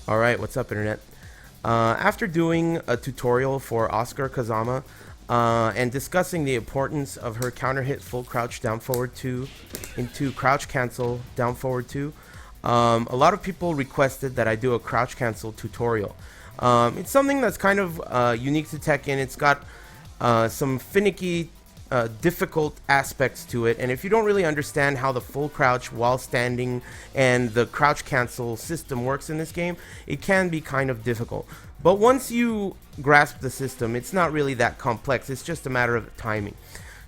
Alright, what's up, Internet? After doing a tutorial for Oscar Kazama and discussing the importance of her counter hit full crouch down forward 2 into crouch cancel down forward 2, a lot of people requested that I do a crouch cancel tutorial. It's something that's kind of unique to Tekken. It's got some finicky difficult aspects to it, and if you don't really understand how the full crouch while standing and the crouch cancel system works in this game, it can be kind of difficult. But once you grasp the system, it's not really that complex. It's just a matter of timing.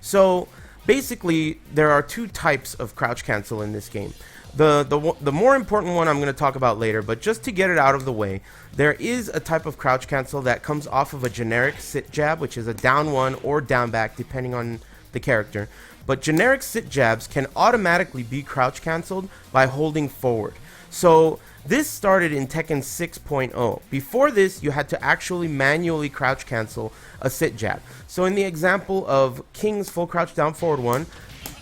So basically, there are two types of crouch cancel in this game. The more important one I'm going to talk about later, but just to get it out of the way, there is a type of crouch cancel that comes off of a generic sit jab, which is a down one or down back depending on the character. But generic sit jabs can automatically be crouch canceled by holding forward. So this started in Tekken 6.0. Before this, you had to actually manually crouch cancel a sit jab. So in the example of King's full crouch down forward 1,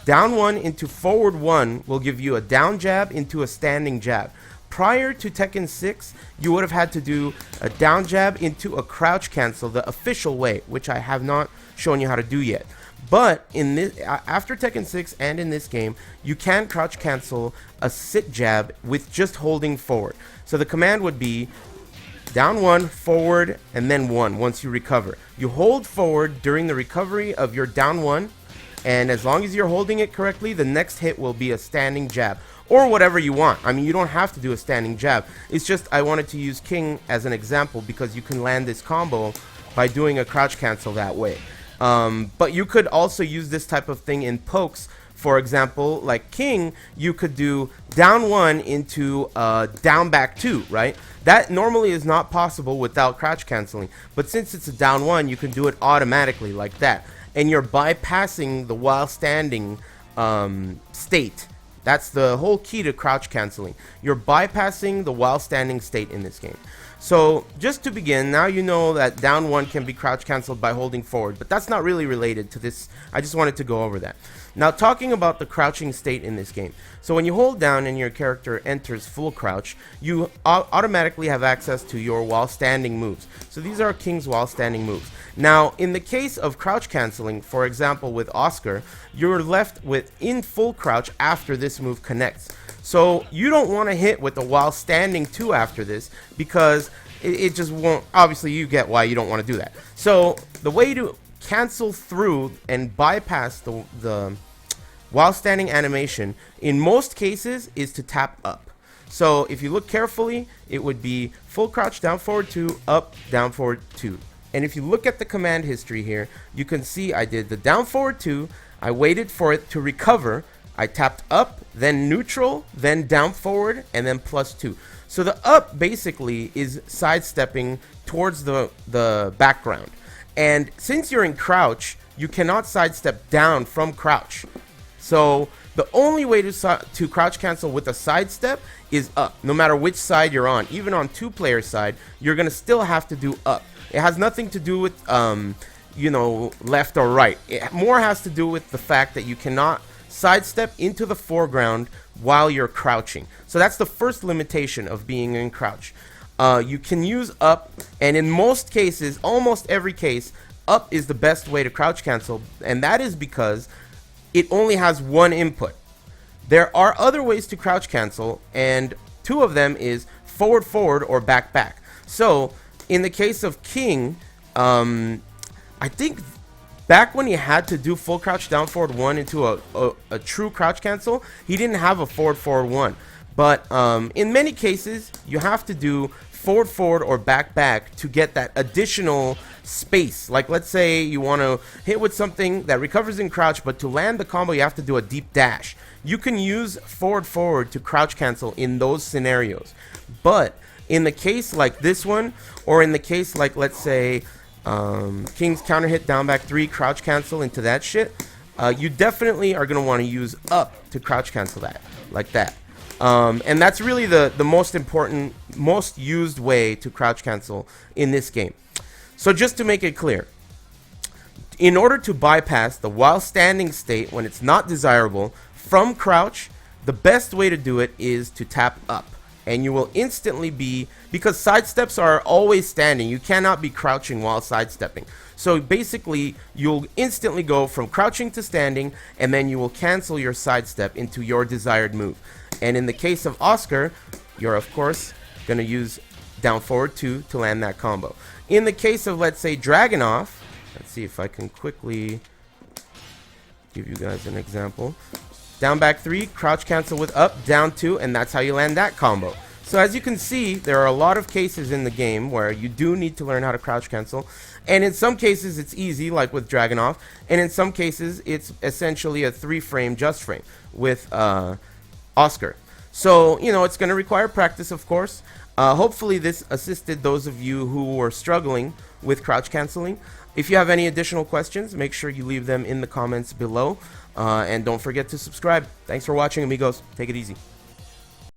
down 1 into forward 1 will give you a down jab into a standing jab. Prior to Tekken 6, you would have had to do a down jab into a crouch cancel the official way, which I have not shown you how to do yet. But in this, after Tekken 6 and in this game, you can crouch cancel a sit jab with just holding forward. So the command would be down 1, forward, and then 1 once you recover. You hold forward during the recovery of your down 1, and as long as you're holding it correctly, the next hit will be a standing jab. Or whatever you want. I mean, you don't have to do a standing jab. It's just I wanted to use King as an example because you can land this combo by doing a crouch cancel that way. But you could also use this type of thing in pokes. For example, like King, you could do down 1 into down back 2, right? That normally is not possible without crouch canceling. But since it's a down 1, you can do it automatically like that. And you're bypassing the while standing state. That's the whole key to crouch canceling. You're bypassing the while standing state in this game. So just to begin, now you know that down 1 can be crouch canceled by holding forward, but that's not really related to this. I just wanted to go over that. Now talking about the crouching state in this game. So when you hold down and your character enters full crouch, you automatically have access to your while standing moves. So these are King's while standing moves. Now in the case of crouch canceling, for example with Oscar, you're left with in full crouch after this move connects. So you don't want to hit with the while standing 2 after this because it just won't. Obviously you get why you don't want to do that. So the way to cancel through and bypass the while standing animation in most cases is to tap up. So if you look carefully, it would be full crouch down forward 2, up down forward 2. And if you look at the command history here, you can see I did the down forward 2, I waited for it to recover, I tapped up, then neutral, then down forward, and then +2. So the up basically is sidestepping towards the background. And since you're in crouch, you cannot sidestep down from crouch. So the only way to crouch cancel with a sidestep is up, no matter which side you're on. Even on two-player side, you're going to still have to do up. It has nothing to do with, you know, left or right. It more has to do with the fact that you cannot sidestep into the foreground while you're crouching. So that's the first limitation of being in crouch. You can use up, and in most cases, almost every case, up is the best way to crouch cancel, and that is because it only has one input. There are other ways to crouch cancel, and two of them is forward forward or back back. So in the case of King, I think back when he had to do full crouch down forward 1 into a true crouch cancel, he didn't have a forward forward 1. But in many cases, you have to do forward forward or back back to get that additional space. Like let's say you want to hit with something that recovers in crouch, but to land the combo you have to do a deep dash. You can use forward forward to crouch cancel in those scenarios. But in the case like this one, or in the case like let's say King's counter hit down back 3 crouch cancel into that shit, you definitely are going to want to use up to crouch cancel that, like that. And that's really the most important, most used way to crouch cancel in this game. So just to make it clear, in order to bypass the while standing state when it's not desirable from crouch, the best way to do it is to tap up. and you will instantly be, because sidesteps are always standing, you cannot be crouching while sidestepping. So basically, you'll instantly go from crouching to standing, and then you will cancel your sidestep into your desired move. And in the case of Oscar, you're of course going to use down forward 2 to land that combo. In the case of, let's say, Dragunov, let's see if I can quickly give you guys an example. Down back 3, crouch cancel with up, down 2, and that's how you land that combo. So as you can see, there are a lot of cases in the game where you do need to learn how to crouch cancel. And in some cases it's easy, like with Dragunov, and in some cases it's essentially a 3-frame just frame with Oscar. So, you know, it's going to require practice, of course. Hopefully this assisted those of you who were struggling with crouch canceling. If you have any additional questions, make sure you leave them in the comments below. And don't forget to subscribe. Thanks for watching, amigos. Take it easy.